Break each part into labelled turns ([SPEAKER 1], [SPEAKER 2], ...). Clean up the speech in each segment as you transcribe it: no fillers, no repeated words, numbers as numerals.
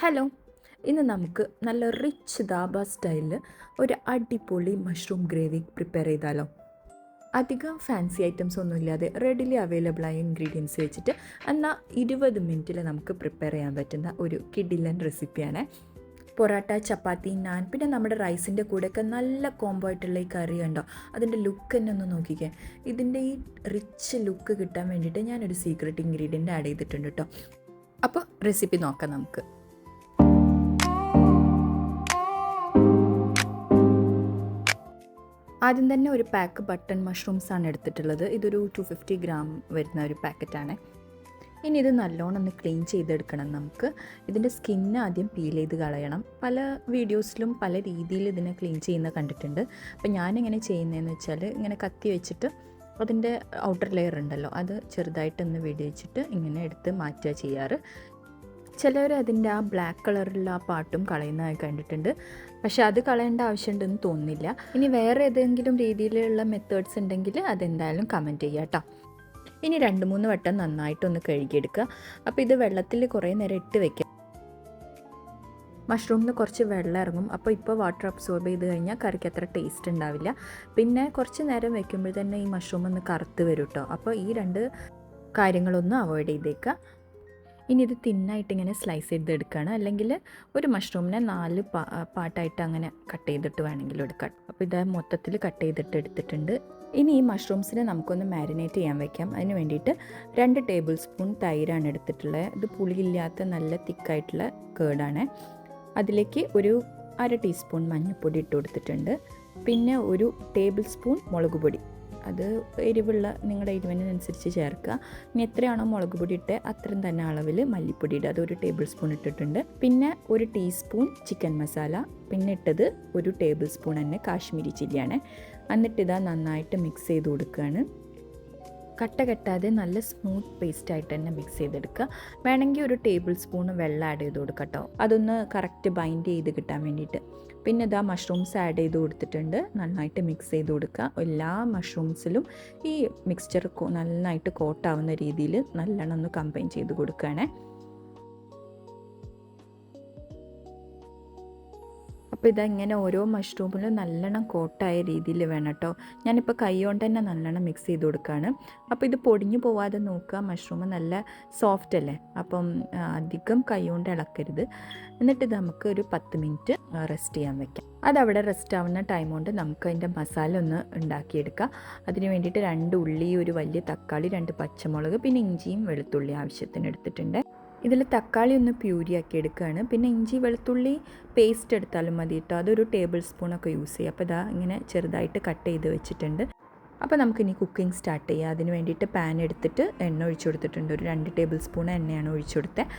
[SPEAKER 1] Hello, ഇന്ന് നമുക്ക് നല്ല റിച്ച് ദാബ സ്റ്റൈലിൽ ഒരു അടിപൊളി മഷ്റൂം ഗ്രേവി പ്രിപ്പയർ ചെയ്താലോ. അധികം ഫാൻസി ഐറ്റംസ് ഒന്നുമില്ലാതെ റെഡിലി അവൈലബിൾ ആയ ഇൻഗ്രീഡിയൻസ് വെച്ചിട്ട് എന്നാൽ 20 മിനിറ്റിൽ നമുക്ക് പ്രിപ്പയർ ചെയ്യാൻ പറ്റുന്ന ഒരു കിഡിലൻ റെസിപ്പിയാണ്. പൊറോട്ട, ചപ്പാത്തി, നാൻ, പിന്നെ നമ്മുടെ റൈസിൻ്റെ കൂടെയൊക്കെ നല്ല കോംബോ ആയിട്ടുള്ള ഈ കറി ഉണ്ടോ, അതിൻ്റെ ലുക്ക് തന്നെ ഒന്ന് നോക്കിക്കേ. ഇതിൻ്റെ ഈ റിച്ച് ലുക്ക് കിട്ടാൻ വേണ്ടിയിട്ട് ഞാനൊരു സീക്രട്ട് ഇൻഗ്രീഡിയൻ്റ് ആഡ് ചെയ്തിട്ടുണ്ട് കേട്ടോ. അപ്പോൾ റെസിപ്പി നോക്കാം നമുക്ക്. ആദ്യം തന്നെ ഒരു പാക്ക് ബട്ടൺ മഷ്റൂംസ് ആണ് എടുത്തിട്ടുള്ളത്. ഇതൊരു 250 ഗ്രാം വരുന്ന ഒരു പാക്കറ്റാണ്. ഇനി ഇത് നല്ലോണം ഒന്ന് ക്ലീൻ ചെയ്തെടുക്കണം നമുക്ക്. ഇതിൻ്റെ സ്കിന്ന് ആദ്യം പീൽ ചെയ്ത് കളയണം. പല വീഡിയോസിലും പല രീതിയിൽ ഇതിനെ ക്ലീൻ ചെയ്യുന്ന കണ്ടിട്ടുണ്ട്. അപ്പോൾ ഞാനിങ്ങനെ ചെയ്യുന്നതെന്ന് വെച്ചാൽ ഇങ്ങനെ കത്തി വെച്ചിട്ട് അതിൻ്റെ ഔട്ടർ ലെയർ ഉണ്ടല്ലോ, അത് ചെറുതായിട്ടൊന്ന് വെടിവെച്ചിട്ട് ഇങ്ങനെ എടുത്ത് മാറ്റുക ചെയ്യാറ്. ചിലർ അതിൻ്റെ ആ ബ്ലാക്ക് കളറിലുള്ള ആ പാട്ടും കളയുന്നതായി കണ്ടിട്ടുണ്ട്. പക്ഷെ അത് കളയേണ്ട ആവശ്യമുണ്ടെന്ന് തോന്നുന്നില്ല. ഇനി വേറെ ഏതെങ്കിലും രീതിയിലുള്ള മെത്തേഡ്സ് ഉണ്ടെങ്കിൽ അതെന്തായാലും കമൻറ്റ് ചെയ്യുക കേട്ടോ. ഇനി 2-3 വട്ടം നന്നായിട്ടൊന്ന് കഴുകിയെടുക്കുക. അപ്പോൾ ഇത് വെള്ളത്തിൽ കുറേ നേരം ഇട്ട് വെക്കുക. മഷ്റൂമിന് കുറച്ച് വെള്ളം ഇറങ്ങും. അപ്പോൾ വാട്ടർ അബ്സോർബ് ചെയ്ത് കഴിഞ്ഞാൽ കറിക്ക് അത്ര ടേസ്റ്റ് ഉണ്ടാവില്ല. പിന്നെ കുറച്ച് നേരം വെക്കുമ്പോൾ തന്നെ ഈ മഷ്റൂം ഒന്ന് കറുത്ത് വരും കേട്ടോ. അപ്പോൾ ഈ 2 കാര്യങ്ങളൊന്നും അവോയ്ഡ് ചെയ്തേക്കുക. ഇനി ഇത് തിന്നായിട്ട് ഇങ്ങനെ സ്ലൈസ് ചെയ്തെടുക്കുകയാണ്. അല്ലെങ്കിൽ ഒരു മഷ്റൂമിനെ 4 പാട്ടായിട്ട് അങ്ങനെ കട്ട് ചെയ്തിട്ട് വേണമെങ്കിലും എടുക്കാം. അപ്പോൾ ഇത് മൊത്തത്തിൽ കട്ട് ചെയ്തിട്ട് എടുത്തിട്ടുണ്ട്. ഇനി ഈ മഷ്റൂംസിനെ നമുക്കൊന്ന് മാരിനേറ്റ് ചെയ്യാൻ വയ്ക്കാം. അതിന് വേണ്ടിയിട്ട് 2 ടേബിൾ സ്പൂൺ തൈരാണ് എടുത്തിട്ടുള്ളത്. ഇത് പുളിയില്ലാത്ത നല്ല തിക്കായിട്ടുള്ള കേടാണ്. അതിലേക്ക് ഒരു 1/2 ടീസ്പൂൺ മഞ്ഞൾപ്പൊടി ഇട്ട് കൊടുത്തിട്ടുണ്ട്. പിന്നെ ഒരു ടേബിൾ സ്പൂൺ മുളക് പൊടി, അത് എരിവുള്ള നിങ്ങളുടെ എരിവിനനുസരിച്ച് ചേർക്കുക. ഇനി എത്രയാണോ മുളക് പൊടി ഇട്ട് അത്രയും തന്നെ അളവിൽ മല്ലിപ്പൊടി ഇടുക. അത് 1 ടേബിൾ സ്പൂൺ ഇട്ടിട്ടുണ്ട്. പിന്നെ 1 ടീസ്പൂൺ ചിക്കൻ മസാല, പിന്നെ ഇട്ടത് 1 ടേബിൾ സ്പൂൺ തന്നെ കാശ്മീരി ചില്ലിയാണ്. എന്നിട്ട് ഇതാ നന്നായിട്ട് മിക്സ് ചെയ്ത് കൊടുക്കുകയാണ്. കട്ട കെട്ടാതെ നല്ല സ്മൂത്ത് പേസ്റ്റായിട്ട് തന്നെ മിക്സ് ചെയ്തെടുക്കുക. വേണമെങ്കിൽ 1 ടേബിൾ സ്പൂൺ വെള്ളം ആഡ് ചെയ്ത് കൊടുക്കുക കേട്ടോ, അതൊന്ന് കറക്റ്റ് ബൈൻഡ് ചെയ്ത് കിട്ടാൻ വേണ്ടിയിട്ട്. പിന്നെ ഇതാ മഷ്റൂംസ് ആഡ് ചെയ്ത് കൊടുത്തിട്ടുണ്ട്. നന്നായിട്ട് മിക്സ് ചെയ്ത് കൊടുക്കുക. എല്ലാ മഷ്റൂംസിലും ഈ മിക്സ്ചർ നന്നായിട്ട് കോട്ടാവുന്ന രീതിയിൽ നല്ലോണം ഒന്ന് കമ്പൈൻ ചെയ്ത് കൊടുക്കുകയാണേ. അപ്പോൾ ഇങ്ങനെ ഓരോ മഷ്റൂമിലും നല്ലോണം കോട്ടായ രീതിയിൽ വേണം കേട്ടോ. ഞാനിപ്പോൾ കൈ കൊണ്ട് തന്നെ നല്ലോണം മിക്സ് ചെയ്ത് കൊടുക്കുകയാണ്. അപ്പോൾ ഇത് പൊടിഞ്ഞു പോവാതെ നോക്കുക. മഷ്റൂം നല്ല സോഫ്റ്റ് അല്ലേ, അപ്പം അധികം കൈ കൊണ്ട് ഇളക്കരുത്. എന്നിട്ട് ഇത് നമുക്ക് ഒരു 10 മിനിറ്റ് റെസ്റ്റ് ചെയ്യാൻ വെക്കാം. അതവിടെ റെസ്റ്റ് ആവുന്ന ടൈം കൊണ്ട് നമുക്ക് അതിൻ്റെ മസാല ഒന്ന് ഉണ്ടാക്കിയെടുക്കാം. അതിന് വേണ്ടിയിട്ട് 2 ഉള്ളി, ഒരു വലിയ തക്കാളി, 2 പച്ചമുളക്, പിന്നെ ഇഞ്ചിയും വെളുത്തുള്ളി ആവശ്യത്തിന് എടുത്തിട്ടുണ്ട്. ഇതിൽ തക്കാളി ഒന്ന് പ്യൂരിയാക്കി എടുക്കുകയാണ്. പിന്നെ ഇഞ്ചി വെളുത്തുള്ളി പേസ്റ്റ് എടുത്താലും മതി കേട്ടോ, അതൊരു ടേബിൾ സ്പൂണൊക്കെ യൂസ് ചെയ്യുക. അപ്പോൾ ഇതാ ഇങ്ങനെ ചെറുതായിട്ട് കട്ട് ചെയ്ത് വെച്ചിട്ടുണ്ട്. അപ്പോൾ നമുക്കിനി കുക്കിംഗ് സ്റ്റാർട്ട് ചെയ്യാം. അതിന് വേണ്ടിയിട്ട് പാൻ എടുത്തിട്ട് എണ്ണ ഒഴിച്ചു കൊടുത്തിട്ടുണ്ട്. ഒരു 2 ടേബിൾ സ്പൂൺ എണ്ണയാണ് ഒഴിച്ചു കൊടുത്തത്.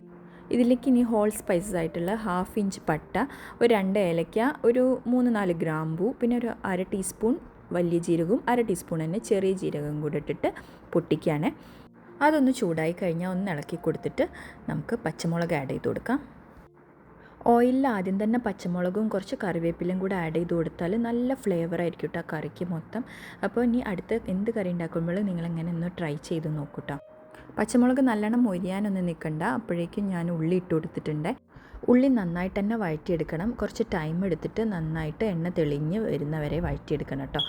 [SPEAKER 1] ഇതിലേക്ക് ഇനി ഹോൾ സ്പൈസസ് ആയിട്ടുള്ള 1/2 ഇഞ്ച് പട്ട, ഒരു 2 ഏലക്ക, ഒരു 3-4 ഗ്രാമ്പൂ, പിന്നെ ഒരു 1/2 ടീസ്പൂൺ വലിയ ജീരകവും 1/2 ടീസ്പൂൺ തന്നെ ചെറിയ ജീരകം കൂടെ ഇട്ടിട്ട് പൊട്ടിക്കുകയാണ്. അതൊന്ന് ചൂടായി കഴിഞ്ഞാൽ ഒന്ന് ഇളക്കി കൊടുത്തിട്ട് നമുക്ക് പച്ചമുളക് ആഡ് ചെയ്ത് കൊടുക്കാം. ഓയിലിൽ ആദ്യം തന്നെ പച്ചമുളകും കുറച്ച് കറിവേപ്പിലയും കൂടെ ആഡ് ചെയ്ത് കൊടുത്താൽ നല്ല ഫ്ലേവർ ആയിരിക്കും കേട്ടോ കറിക്ക് മൊത്തം. അപ്പോൾ ഇനി അടുത്ത എന്ത് കറി ഉണ്ടാക്കുമ്പോഴും നിങ്ങളെങ്ങനെ ഒന്ന് ട്രൈ ചെയ്ത് നോക്കൂട്ടോ. പച്ചമുളക് നല്ലോണം മൊരിയാനൊന്നും നിൽക്കണ്ട. അപ്പോഴേക്കും ഞാൻ ഉള്ളി ഇട്ട് കൊടുത്തിട്ടുണ്ട്. ഉള്ളി നന്നായിട്ട് തന്നെ വഴറ്റിയെടുക്കണം. കുറച്ച് ടൈം എടുത്തിട്ട് നന്നായിട്ട് എണ്ണ തെളിഞ്ഞ് വരുന്നവരെ വഴറ്റിയെടുക്കണം കേട്ടോ.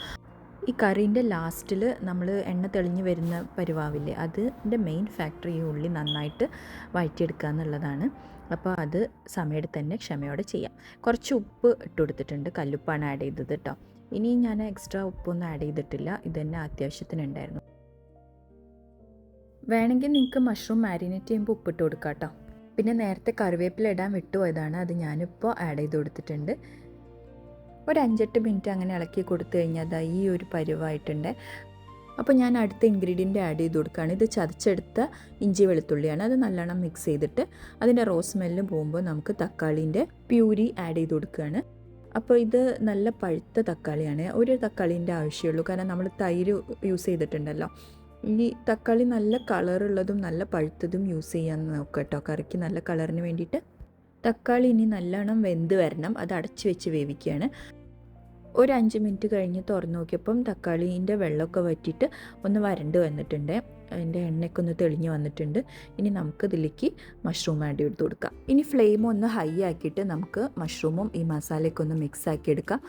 [SPEAKER 1] ഈ കറീൻ്റെ ലാസ്റ്റിൽ നമ്മൾ എണ്ണ തെളിഞ്ഞ് വരുന്ന പരിവാവില്ലേ, അതിൻ്റെ മെയിൻ ഫാക്ടർ ഈ ഉള്ളി നന്നായിട്ട് വഴറ്റിയെടുക്കുക എന്നുള്ളതാണ്. അപ്പോൾ അത് സമയത്ത് തന്നെ ക്ഷമയോടെ ചെയ്യാം. കുറച്ച് ഉപ്പ് ഇട്ട് കൊടുത്തിട്ടുണ്ട്. കല്ലുപ്പാണ് ആഡ് ചെയ്തത് കേട്ടോ. ഇനി ഞാൻ എക്സ്ട്രാ ഉപ്പൊന്നും ആഡ് ചെയ്തിട്ടില്ല. ഇത് തന്നെ അത്യാവശ്യത്തിനുണ്ടായിരുന്നു. വേണമെങ്കിൽ നിങ്ങൾക്ക് മഷ്റൂം മാരിനേറ്റ് ചെയ്യുമ്പോൾ ഉപ്പിട്ട് കൊടുക്കാം കേട്ടോ. പിന്നെ നേരത്തെ കറിവേപ്പില ഇടാൻ വിട്ടുപോയതാണ്, അത് ഞാനിപ്പോൾ ആഡ് ചെയ്ത് കൊടുത്തിട്ടുണ്ട്. ഒരു 5-8 മിനിറ്റ് അങ്ങനെ ഇളക്കി കൊടുത്തു കഴിഞ്ഞാൽ അതാ ഈ ഒരു പരുവായിട്ടുണ്ട്. അപ്പോൾ ഞാൻ അടുത്ത ഇൻഗ്രീഡിയൻ്റ് ആഡ് ചെയ്ത് കൊടുക്കുകയാണ്. ഇത് ചതച്ചെടുത്ത ഇഞ്ചി വെളുത്തുള്ളിയാണ്. അത് നല്ലോണം മിക്സ് ചെയ്തിട്ട് അതിൻ്റെ സ്മെല്ല് പോകുമ്പോൾ നമുക്ക് തക്കാളീൻ്റെ പ്യൂരി ആഡ് ചെയ്ത് കൊടുക്കുകയാണ്. അപ്പോൾ ഇത് നല്ല പഴുത്ത തക്കാളിയാണ്. ഒരു തക്കാളീൻ്റെ ആവശ്യമുള്ളൂ, കാരണം നമ്മൾ തൈര് യൂസ് ചെയ്തിട്ടുണ്ടല്ലോ. ഈ തക്കാളി നല്ല കളറുള്ളതും നല്ല പഴുത്തതും യൂസ് ചെയ്യാൻ നോക്കുക കേട്ടോ, കറിക്ക് നല്ല കളറിന് വേണ്ടിയിട്ട്. തക്കാളി ഇനി നല്ലോണം വെന്ത് വരണം. അത് അടച്ച് വെച്ച് വേവിക്കുകയാണ്. ഒരു 5 മിനിറ്റ് കഴിഞ്ഞ് തുറന്ന് നോക്കിയപ്പം തക്കാളീൻ്റെ വെള്ളമൊക്കെ വറ്റിയിട്ട് ഒന്ന് വരണ്ട് വന്നിട്ടുണ്ട്. അതിൻ്റെ എണ്ണയൊക്കെ ഒന്ന് തെളിഞ്ഞ് വന്നിട്ടുണ്ട്. ഇനി നമുക്ക് ഇതിലേക്ക് മഷ്റൂം ആഡ് ചെയ്ത് കൊടുക്കാം. ഇനി ഫ്ലെയിം ഒന്ന് ഹൈ ആക്കിയിട്ട് നമുക്ക് മഷ്റൂമും ഈ മസാലയൊക്കെ ഒന്ന് മിക്സ് ആക്കി എടുക്കാം.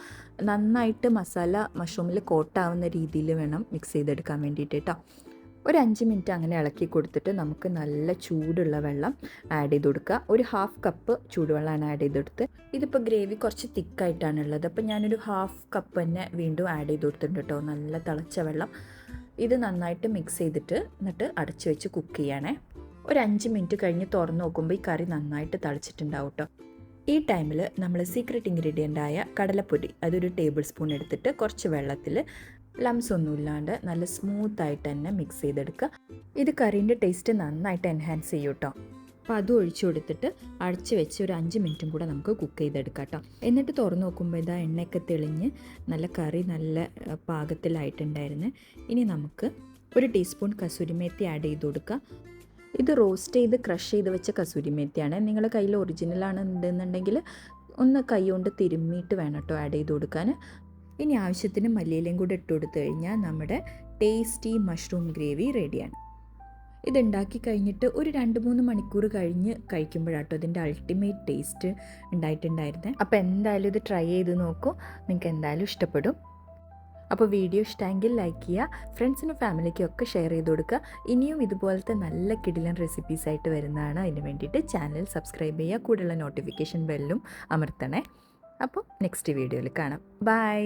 [SPEAKER 1] നന്നായിട്ട് മസാല മഷ്റൂമിൽ കോട്ടാവുന്ന രീതിയിൽ വേണം മിക്സ് ചെയ്തെടുക്കാൻ വേണ്ടിയിട്ട് കേട്ടോ. ഒരു 5 മിനിറ്റ് അങ്ങനെ ഇളക്കി കൊടുത്തിട്ട് നമുക്ക് നല്ല ചൂടുള്ള വെള്ളം ആഡ് ചെയ്ത് കൊടുക്കുക. ഒരു 1/2 കപ്പ് ചൂടുവെള്ളമാണ് ആഡ് ചെയ്തെടുത്ത്. ഇതിപ്പോൾ ഗ്രേവി കുറച്ച് തിക്കായിട്ടാണുള്ളത്, അപ്പോൾ ഞാനൊരു 1/2 കപ്പ് തന്നെ വീണ്ടും ആഡ് ചെയ്ത് കൊടുത്തിട്ടുണ്ട് കേട്ടോ, നല്ല തിളച്ച വെള്ളം. ഇത് നന്നായിട്ട് മിക്സ് ചെയ്തിട്ട് എന്നിട്ട് അടച്ചു വെച്ച് കുക്ക് ചെയ്യണേ. ഒരു 5 മിനിറ്റ് കഴിഞ്ഞ് തുറന്ന് നോക്കുമ്പോൾ ഈ കറി നന്നായിട്ട് തിളച്ചിട്ടുണ്ടാവും കേട്ടോ. ഈ ടൈമിൽ നമ്മൾ സീക്രട്ട് ഇൻഗ്രീഡിയൻ്റായ കടലപ്പൊടി അതൊരു ടേബിൾ സ്പൂൺ എടുത്തിട്ട് കുറച്ച് വെള്ളത്തിൽ ലംസ് ഒന്നും ഇല്ലാണ്ട് നല്ല സ്മൂത്തായിട്ട് തന്നെ മിക്സ് ചെയ്തെടുക്കുക. ഇത് കറീൻ്റെ ടേസ്റ്റ് നന്നായിട്ട് എൻഹാൻസ് ചെയ്യും കേട്ടോ. അപ്പോൾ അതും ഒഴിച്ചു കൊടുത്തിട്ട് അടച്ച് വെച്ച് ഒരു 5 മിനിറ്റും കൂടെ നമുക്ക് കുക്ക് ചെയ്തെടുക്കാം കേട്ടോ. എന്നിട്ട് തുറന്ന് നോക്കുമ്പോൾ ഇതാ എണ്ണയൊക്കെ തെളിഞ്ഞ് നല്ല കറി നല്ല പാകത്തിലായിട്ടുണ്ടായിരുന്നു. ഇനി നമുക്ക് ഒരു ടീസ്പൂൺ കസൂരി മേത്തി ആഡ് ചെയ്ത് കൊടുക്കുക. ഇത് റോസ്റ്റ് ചെയ്ത് ക്രഷ് ചെയ്ത് വെച്ച കസൂരി മേത്തിയാണ്. നിങ്ങളുടെ കയ്യിൽ ഒറിജിനലാണ് ഉണ്ടെന്നുണ്ടെങ്കിൽ ഒന്ന് കൈ കൊണ്ട് തിരുമ്മിയിട്ട് വേണം കേട്ടോ ആഡ് ചെയ്ത് കൊടുക്കാൻ. ഇനി ആവശ്യത്തിന് മല്ലിയിലയും കൂടെ ഇട്ട് കൊടുത്തു കഴിഞ്ഞാൽ നമ്മുടെ ടേസ്റ്റി മഷ്റൂം ഗ്രേവി റെഡിയാണ്. ഇതുണ്ടാക്കി കഴിഞ്ഞിട്ട് ഒരു 2-3 മണിക്കൂർ കഴിഞ്ഞ് കഴിക്കുമ്പോഴാട്ടോ ഇതിൻ്റെ അൾട്ടിമേറ്റ് ടേസ്റ്റ് ഉണ്ടായിട്ടുണ്ടായിരുന്നത്. അപ്പോൾ എന്തായാലും ഇത് ട്രൈ ചെയ്ത് നോക്കൂ, നിങ്ങൾക്ക് എന്തായാലും ഇഷ്ടപ്പെടും. അപ്പോൾ വീഡിയോ ഇഷ്ടമെങ്കിൽ ലൈക്ക് ചെയ്യുക, ഫ്രണ്ട്സിനും ഫാമിലിക്കും ഒക്കെ ഷെയർ ചെയ്ത് കൊടുക്കുക. ഇനിയും ഇതുപോലത്തെ നല്ല കിടിലൻ റെസിപ്പീസായിട്ട് വരുന്നതാണ്. അതിന് വേണ്ടിയിട്ട് ചാനൽ സബ്സ്ക്രൈബ് ചെയ്യുക, കൂടെയുള്ള നോട്ടിഫിക്കേഷൻ ബെല്ലും അമർത്തണേ. അപ്പോൾ നെക്സ്റ്റ് വീഡിയോയിൽ കാണാം. ബൈ.